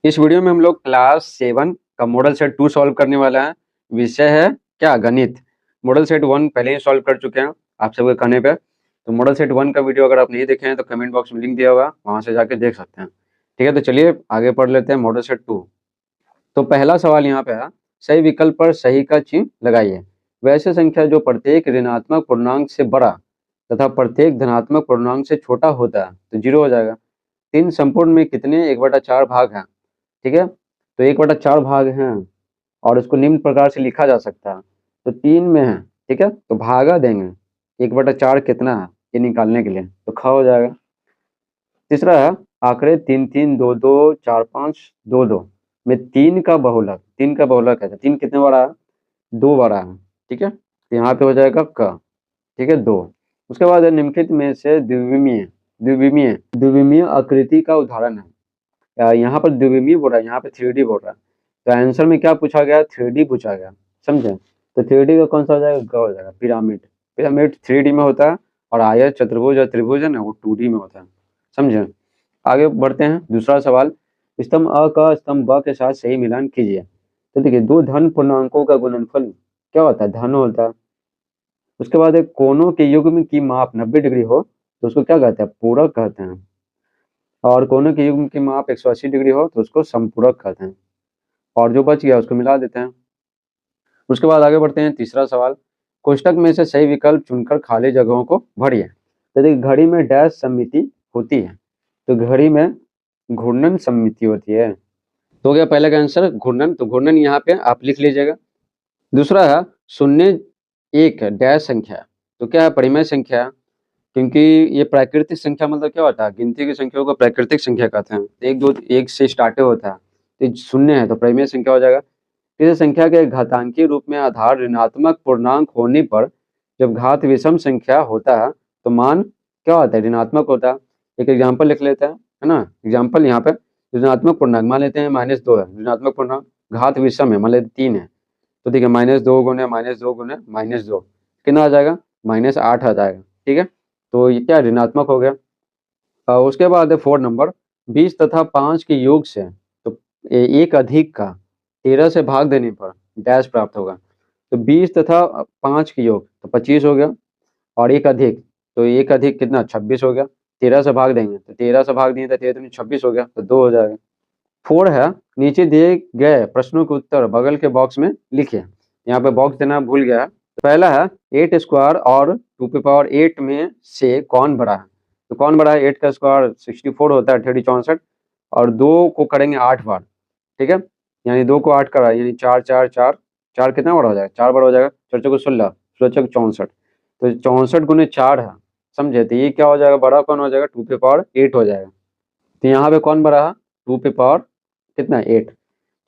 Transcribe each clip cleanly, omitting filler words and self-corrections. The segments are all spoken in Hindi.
इस वीडियो में हम लोग क्लास 7 का मॉडल सेट 2 सॉल्व करने वाला है। विषय है क्या, गणित। मॉडल सेट 1 पहले ही सॉल्व कर चुके हैं आप सबके कहने पे। तो मॉडल सेट 1 का वीडियो अगर आप नहीं देखे हैं तो कमेंट बॉक्स में लिंक दिया हुआ, वहां से जाके देख सकते हैं। ठीक है, तो चलिए आगे पढ़ लेते हैं मॉडल सेट 2। तो पहला सवाल यहाँ पे है, सही विकल्प पर सही का चिन्ह लगाइए। वैसे संख्या जो प्रत्येक ऋणात्मक पूर्णांक से बड़ा तथा प्रत्येक धनात्मक पूर्णांक से छोटा होता है तो 0 हो जाएगा। 3 संपूर्ण में कितने 1/4 भाग हैं? ठीक है, तो 1/4 भाग हैं और इसको निम्न प्रकार से लिखा जा सकता है। तो 3 में है, ठीक है, तो भागा देंगे 1/4 कितना है ये निकालने के लिए, तो ख हो जाएगा। तीसरा है, आंकड़े 3 3 2 2 4 5 2 2 में 3 का बहुलक, 3 का बहुलक है, 3 कितने बड़ा है? 2 बड़ा है। ठीक है, तो यहाँ पे हो जाएगा क, ठीक है, 2। उसके बाद है, निम्नलिखित में से द्विविमीय द्विविमीय द्विविमीय आकृति का उदाहरण है। यहाँ पर द्विविमीय बोल रहा है, यहाँ पे 3D बोल रहा है। तो आंसर में क्या पूछा गया? 3D पूछा गया, समझे। तो 3D का कौन सा हो जाएगा? ग हो जाएगा। पिरामिड, पिरामिड 3D में होता है और आयत चतुर्भुज और त्रिभुज है ना, वो 2D में होता है, समझे। आगे बढ़ते हैं, दूसरा सवाल, स्तंभ अ का स्तंभ ब के साथ सही मिलान कीजिए। तो देखिए, दो धन पूर्णांकों का गुणनफल क्या होता है? धन होता है। उसके बाद एक कोनों के युग्म की माप 90 डिग्री हो तो उसको क्या कहते हैं? पूरक कहते हैं। और कोनों के युग्म की माप 180 डिग्री हो तो उसको समपूरक कहते हैं। और जो बच गया उसको मिला देते हैं। उसके बाद आगे बढ़ते हैं, तीसरा सवाल, कोष्टक में से सही विकल्प चुनकर खाली जगहों को भरिए। तो देखिए, घड़ी में डैश सममिति होती है, तो घड़ी में घूर्णन सममिति होती है। तो हो गया पहले का आंसर घूर्णन, तो घूर्णन यहाँ पे आप लिख लीजिएगा। दूसरा है, शून्य एक डैश संख्या, तो क्या है? परिमेय संख्या। क्योंकि ये प्राकृतिक संख्या मतलब क्या होता है? गिनती की संख्याओं को प्राकृतिक संख्या कहते हैं। एक दो एक से स्टार्ट होता है, तो शून्य है तो परिमेय संख्या हो जाएगा। किसी संख्या के घातांकी रूप में आधार ऋणात्मक पूर्णांक होने पर जब घात विषम संख्या होता है तो मान क्या होता है? ऋणात्मक होता है। एक एग्जाम्पल लिख लेते हैं, है ना। एग्जाम्पल यहाँ पे ऋणात्मक पूर्णांक मान लेते हैं -2 है ऋणात्मक पूर्णांक, घात विषम है मान लेते 3 है, तो ठीक है, -2 गुने -2 गुने -2 कितना आ जाएगा? -8 आ जाएगा। ठीक है, तो ये क्या ऋणात्मक हो गया। उसके बाद है 4 नंबर, 20 तथा 5 के योग से तो एक अधिक का 13 से भाग देने पर डैश प्राप्त होगा। तो 20 तथा 5 के योग तो 25 हो गया, और एक अधिक, तो एक अधिक कितना? 26 हो गया। 13 से भाग देंगे तो 13 से भाग दिए तो 13 दूनी 26 हो गया, तो 2 हो जाएगा। 4 है, नीचे दिए गए प्रश्नों के उत्तर बगल के बॉक्स में लिखिए। यहाँ पे बॉक्स देना भूल गया है। तो पहला है 8 स्क्वायर और 2 पावर 8 में से कौन बड़ा है? तो कौन बड़ा है? 8 का स्क्वायर 64 होता है, 64, और 2 को करेंगे 8 बार, ठीक है, यानी 2 को 8 करा यानी 4 4 4 4 कितना बड़ा हो जाएगा? 4 बड़ा हो जाएगा। 4 चौको 16, 16 चौको 64, तो 64 गुने 4 है, समझे। तो ये क्या हो जाएगा? बड़ा कौन हो जाएगा? 2 पावर 8 हो जाएगा। तो यहाँ पे कौन बड़ा है? 2 पावर कितना? 8।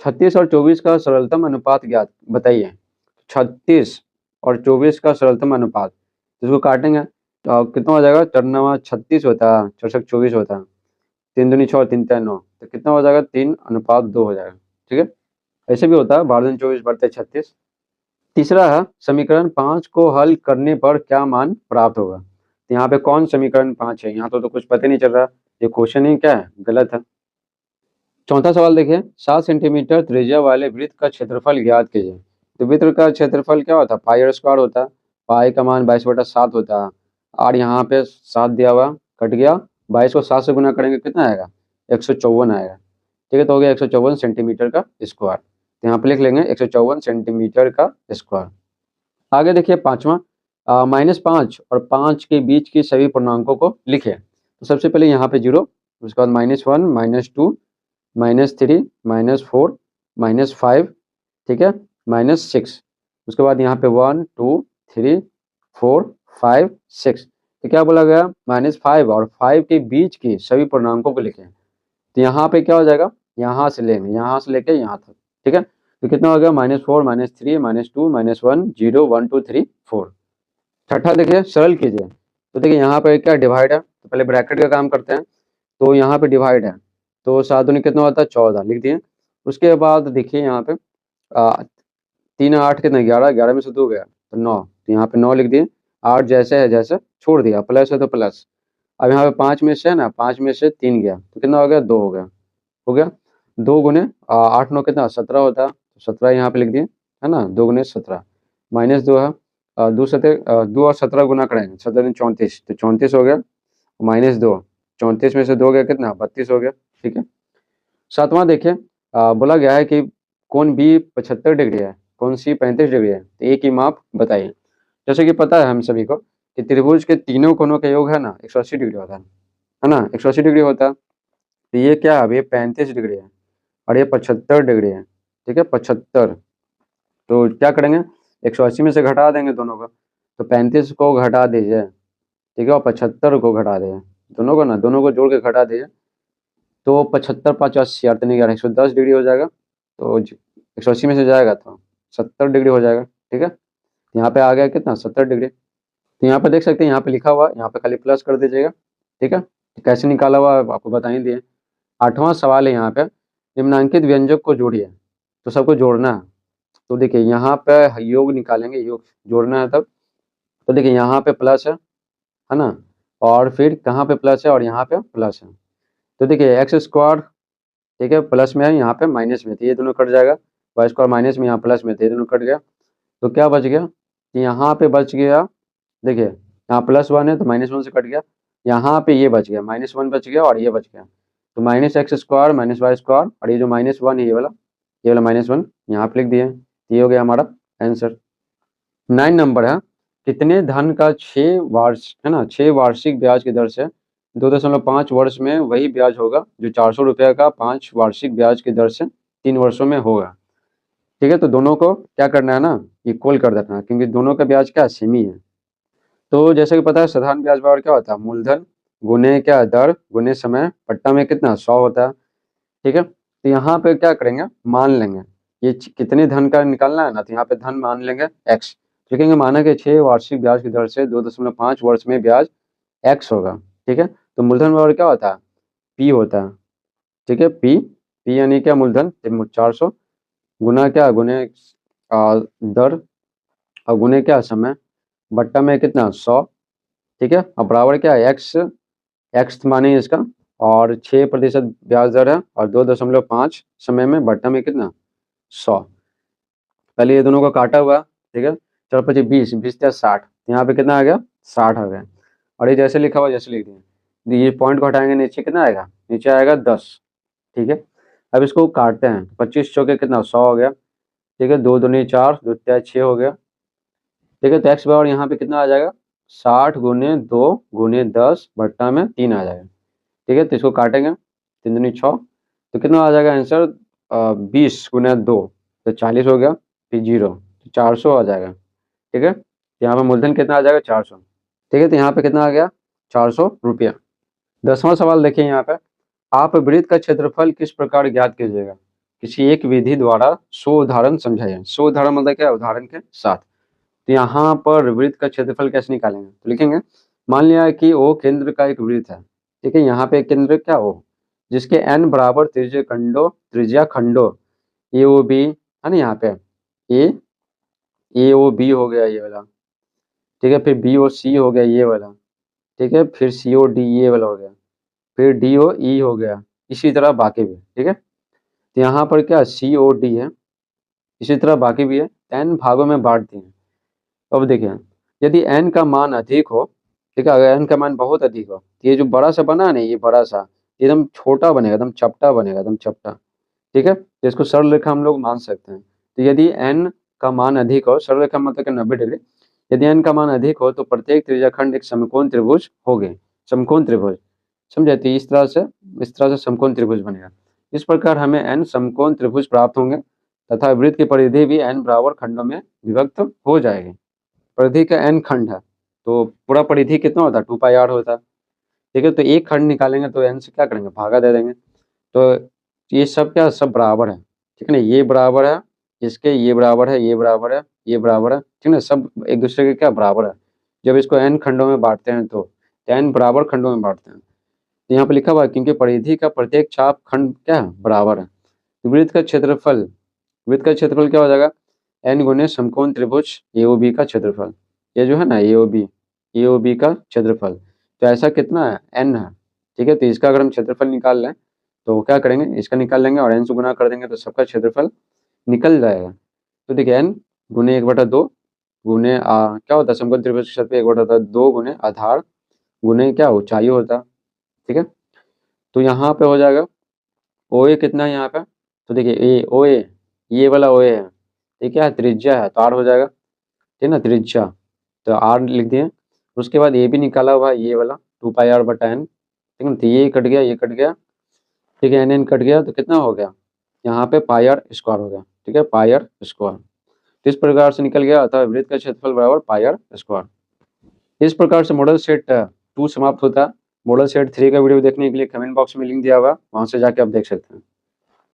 36 और 24 का सरलतम अनुपात ज्ञात बताइए। 36 और 24 का सरलतम अनुपात, इसको काटेंगे तो कितना हो जाएगा? 4×9 = 36 होता है, 4×7 = 24 होता है, 3 दूनी 6, 3 3 9, तो कितना हो जाएगा? 3:2 हो जाएगा। ठीक है, ऐसे भी होता है 12×24 = 36। तीसरा है, समीकरण 5 को हल करने पर क्या मान प्राप्त होगा? तो यहाँ पे कौन समीकरण 5 है? यहाँ तो कुछ पता नहीं चल रहा, ये क्वेश्चन ही क्या है? गलत है। चौथा सवाल देखिए, 7 सेंटीमीटर त्रिज्या वाले वृत्त का क्षेत्रफल ज्ञात कीजिए। तो वृत्त का क्षेत्रफल क्या होता है? पाई² होता है। पाई का मान 22/7 होता है, और यहाँ पे 7 दिया हुआ, कट गया, 22 को 7 से गुना करेंगे कितना आएगा? 154 आएगा। ठीक है, तो हो गया 154 सेंटीमीटर का स्क्वायर। तो यहाँ पे लिख लेंगे 154 सेंटीमीटर का स्क्वायर। आगे देखिए पांचवा, -5 और 5 के बीच की सभी पूर्णांकों को लिखे। तो सबसे पहले यहाँ पे 0, उसके बाद -1 -2 -3 -4 -5, ठीक है, -6, उसके बाद यहाँ पे 1 2 3 4 5 6। तो क्या बोला गया? -5 और 5 के बीच की सभी पूर्णांकों को लिखें। तो यहाँ पे क्या हो जाएगा? यहाँ से लेंगे, यहाँ से लेके यहाँ तक, ठीक है। तो कितना हो गया? -4 -3 -2 -1 0 1 2 3 4। छठा देखिए, सरल कीजिए। तो देखिए यहाँ पे क्या डिवाइड है, तो पहले ब्रैकेट का काम करते हैं। तो यहाँ पे डिवाइड है, तो 7 दूनी कितना होता है? 14, लिख दिए। उसके बाद देखिए यहाँ पे 3 8 कितना? 11, 11 में से 2 गया तो 9, तो यहाँ पे 9 लिख दिए। 8 जैसे है जैसे छोड़ दिया, प्लस है तो प्लस। अब यहाँ पे 5 में से है ना, 5 में से 3 गया तो कितना हो गया? 2 हो गया, हो गया। 2 गुने 8 9 कितना 17 होता है, 17 यहाँ पे लिख दिए, है ना, 2 गुने 17 माइनस 2 है, 2 और 17 गुना करेंगे, 17 दिन 34, तो 34 हो गया, माइनस 2, 34 में से 2 गया कितना 32 हो गया। ठीक है, सातवां देखिए, बोला गया है कि कौन बी 75 डिग्री है, कौन सी 35 डिग्री है, तो ए की माप बताइए। जैसे कि पता है हम सभी को कि त्रिभुज के तीनों कोनों का योग है ना 180 डिग्री होता है ना, 180 डिग्री होता है। तो ये क्या है, अब ये 35 डिग्री है और ये 75 डिग्री है। ठीक है, 75, तो क्या करेंगे 180 में से घटा देंगे दोनों को, तो 35 को घटा दीजिए, ठीक है, और 75 को घटा दीजिए, दोनों को ना, दोनों को जोड़ के घटा दीजिए, तो 75 5 80 नहीं 110 डिग्री हो जाएगा। तो 180 में से जाएगा तो 70 डिग्री हो जाएगा। ठीक है, यहाँ पे आ गया कितना 70 डिग्री। तो यहाँ पे देख सकते हैं, यहाँ पे लिखा हुआ है, यहाँ पे खाली प्लस कर दीजिएगा। ठीक है, तो कैसे निकाला हुआ है आपको बता ही दिए। 8वां सवाल है, यहाँ पे निम्नांकित व्यंजक को जोड़िए, तो सबको जोड़ना है। तो देखिए यहाँ पे योग निकालेंगे, योग जोड़ना है तब। तो देखिए यहाँ पे प्लस है ना, और फिर कहाँ पे प्लस है और यहाँ पे प्लस है। तो देखिए एक्स स्क्वायर, ठीक है, प्लस में है, यहाँ पे माइनस में, तो ये दोनों कट जाएगा, वाई स्क्वायर माइनस में, यहाँ प्लस में, तो ये दोनों कट गया। तो क्या बच गया, कि यहाँ पे बच गया, देखिए यहाँ +1 है तो -1 से कट गया, यहाँ पे ये बच गया -1 बच गया और ये बच गया, तो minus x square minus y square, और ये जो -1 है ये वाला -1 यहाँ पे लिख दिए। ये हो गया हमारा आंसर। 9 नंबर है, कितने धन का 6 वार्षिक ब्याज की दर से 2.5 वर्ष में वही ब्याज होगा जो 400 रुपये का 5 वार्षिक ब्याज की दर से 3 वर्षों में होगा। ठीक है, तो दोनों को क्या करना है ना, इक्वल कर देना है, क्योंकि दोनों का ब्याज क्या सेम ही है। तो जैसे कि पता है साधारण ब्याज बराबर क्या होता है, मूलधन गुने क्या दर गुने समय, पट्टा में कितना 100 होता है। ठीक है, तो यहाँ पे क्या करेंगे, मान लेंगे ये कितने धन का निकालना है ना, तो यहाँ पे धन मान लेंगे x, लिखेंगे माना कि 6 वार्षिक ब्याज की दर से 2.5 वर्ष में ब्याज x होगा। ठीक है, तो मूलधन बराबर क्या होता है, p होता है। ठीक है, p यानी क्या मूलधन 400, गुना क्या गुने दर, और गुने क्या समय, बट्टा में कितना 100। ठीक है, अब बराबर क्या है एक्स माने इसका, और 6% ब्याज दर है, और 2.5 समय में, बट्टा में कितना 100। पहले ये दोनों को काटा हुआ, ठीक है, 4 25 20 20 या 60, यहाँ पे कितना आ गया 60 आ गया, और ये जैसे लिखा हुआ जैसे लिख दिए, ये पॉइंट को हटाएंगे नीचे कितना आएगा, नीचे आएगा 10। ठीक है, अब इसको काटते हैं, 25 चौके कितना 100 हो गया। ठीक है, 2 दूनी 4 2 तिया 6 हो गया। ठीक है, तो एक्स बराबर यहाँ पे कितना आ जाएगा 60 गुने 2 गुने 10 बट्टा में 3 आ जाएगा। ठीक है, तो इसको काटेंगे, 3 दूनी 6, तो कितना आ जाएगा आंसर 20 गुना 2, तो 40 हो गया, फिर 0, तो 400 आ जाएगा। ठीक है, तो यहाँ पे मूलधन कितना आ जाएगा 400। ठीक है, तो यहाँ पे कितना आ गया 400 रुपया। 10वां सवाल देखिए, यहाँ पे आप वृत्त का क्षेत्रफल किस प्रकार ज्ञात कीजिएगा, किसी एक विधि द्वारा 100 उदाहरण समझाइए। 100 उदाहरण मतलब क्या, उदाहरण के साथ। तो यहाँ पर वृत्त का क्षेत्रफल कैसे निकालेंगे, तो लिखेंगे मान लिया कि ओ केंद्र का एक वृत्त है। ठीक है, यहाँ पे एक केंद्र क्या ओ, जिसके n बराबर त्रिज्या खंडो ए ओ बी है ना, यहाँ पे ए ओ बी हो गया ये वाला। ठीक है, फिर बी ओ सी हो गया ये वाला। ठीक है, फिर सी ओ डी ये वाला हो गया, फिर डी ओ ई हो गया, इसी तरह बाकी भी। ठीक है, तो यहाँ पर क्या सी ओ डी है, इसी तरह बाकी भी है, n भागों में बांट दिए। अब देखिए यदि n का मान अधिक हो, ठीक है, अगर n का मान बहुत अधिक हो, तो ये जो बड़ा सा बना है ना, ये बड़ा सा एकदम छोटा बनेगा, एकदम चपटा बनेगा, एकदम चपटा। ठीक है, तो इसको सरल रेखा हम लोग मान सकते हैं। तो यदि n का मान अधिक हो, सरल रेखा मतलब कि 90 डिग्री, यदि n का मान अधिक हो तो प्रत्येक त्रिज्याखंड एक समकोण त्रिभुज होगे, समकोण त्रिभुज, समझे, तो इस तरह से समकोण त्रिभुज बनेगा। इस प्रकार हमें n समकोण त्रिभुज प्राप्त होंगे तथा वृत्त की परिधि भी n बराबर खंडों में विभक्त हो जाएगी। परिधि का n खंड है, तो पूरा परिधि कितना होता है 2πr होता है। ठीक है, तो एक खंड निकालेंगे तो n से क्या करेंगे, भागा दे देंगे। तो ये सब क्या सब बराबर है। ठीक है ना, ये बराबर है इसके, ये बराबर है, ये बराबर है, ये बराबर है। ठीक है ना, सब एक दूसरे के क्या बराबर है। जब इसको n खंडों में बांटते हैं तो n बराबर खंडों में बांटते हैं। तो यहाँ पे लिखा हुआ है क्योंकि परिधि का प्रत्येक चाप खंड क्या है बराबर है। तो वृत्त का क्षेत्रफल क्या हो जाएगा n गुने समकोण त्रिभुज AOB का क्षेत्रफल, ये जो है ना AOB का क्षेत्रफल। तो ऐसा कितना है n है। ठीक है, तो इसका अगर हम क्षेत्रफल निकाल लें तो क्या करेंगे, इसका निकाल लेंगे और n से गुना कर देंगे तो सबका क्षेत्रफल निकल जाएगा। तो देखिए n गुने 1/2 गुने क्या होता है, समकोण त्रिभुज के क्षेत्र पे 1/2 गुने आधार गुने क्या ऊंचाई होता है, ठीक है। तो यहाँ पे हो जाएगा ओ ए कितना है यहाँ पे, तो देखिए ए ओ ए, ये वाला ओ ए है, ये क्या है, त्रिज्या है, तो आर हो जाएगा, ठीक है ना, त्रिज्या, तो आर लिख दिए। उसके बाद ये भी निकाला हुआ है, ये वाला 2πr/n, ठीक है ना, तो ये कट गया, ये कट गया, ठीक है, एन एन कट गया, तो कितना हो गया यहाँ पे πr² हो गया, ठीक है, πr²। तो इस प्रकार से निकल गया, अतः वृत्त का क्षेत्रफल बराबर πr²। इस प्रकार से मॉडल सेट 2 समाप्त होता है। मॉडल सेट 3 का वीडियो देखने के लिए कमेंट बॉक्स में लिंक दिया हुआ, वहां से जाके आप देख सकते हैं।